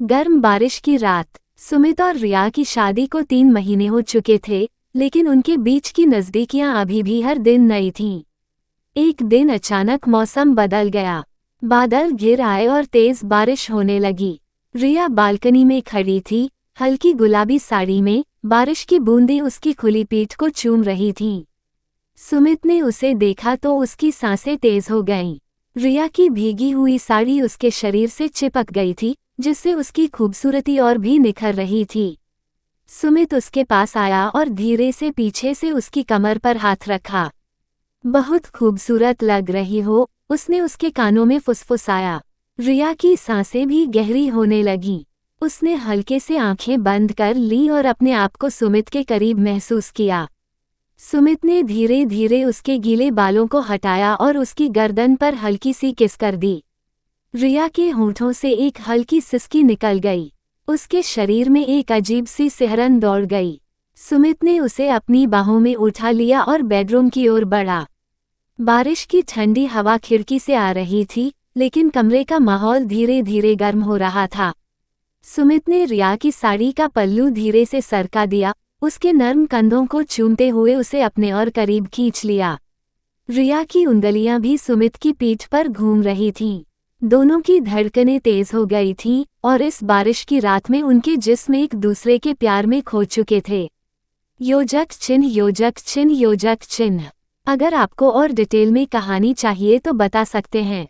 गर्म बारिश की रात। सुमित और रिया की शादी को 3 महीने हो चुके थे, लेकिन उनके बीच की नज़दीकियां अभी भी हर दिन नई थीं। एक दिन अचानक मौसम बदल गया। बादल घिर आए और तेज बारिश होने लगी। रिया बालकनी में खड़ी थी, हल्की गुलाबी साड़ी में। बारिश की बूंदें उसकी खुली पीठ को चूम रही थीं। सुमित ने उसे देखा तो उसकी सांसें तेज हो गईं। रिया की भीगी हुई साड़ी उसके शरीर से चिपक गई थी, जिससे उसकी खूबसूरती और भी निखर रही थी। सुमित उसके पास आया और धीरे से पीछे से उसकी कमर पर हाथ रखा। बहुत खूबसूरत लग रही हो, उसने उसके कानों में फुसफुसाया। रिया की सांसें भी गहरी होने लगीं। उसने हल्के से आंखें बंद कर ली और अपने आप को सुमित के करीब महसूस किया। सुमित ने धीरे धीरे उसके गीले बालों को हटाया और उसकी गर्दन पर हल्की सी किस कर दी। रिया के होंठों से एक हल्की सिसकी निकल गई। उसके शरीर में एक अजीब सी सिहरन दौड़ गई। सुमित ने उसे अपनी बाहों में उठा लिया और बेडरूम की ओर बढ़ा। बारिश की ठंडी हवा खिड़की से आ रही थी, लेकिन कमरे का माहौल धीरे धीरे गर्म हो रहा था। सुमित ने रिया की साड़ी का पल्लू धीरे से सरका दिया, उसके नर्म कंधों को चूमते हुए उसे अपने और करीब खींच लिया। रिया की उंगलियां भी सुमित की पीठ पर घूम रही थीं। दोनों की धड़कनें तेज हो गई थीं, और इस बारिश की रात में उनके जिस्म एक दूसरे के प्यार में खो चुके थे। योजक चिन्ह योजक चिन्ह योजक चिन्ह। अगर आपको और डिटेल में कहानी चाहिए तो बता सकते हैं।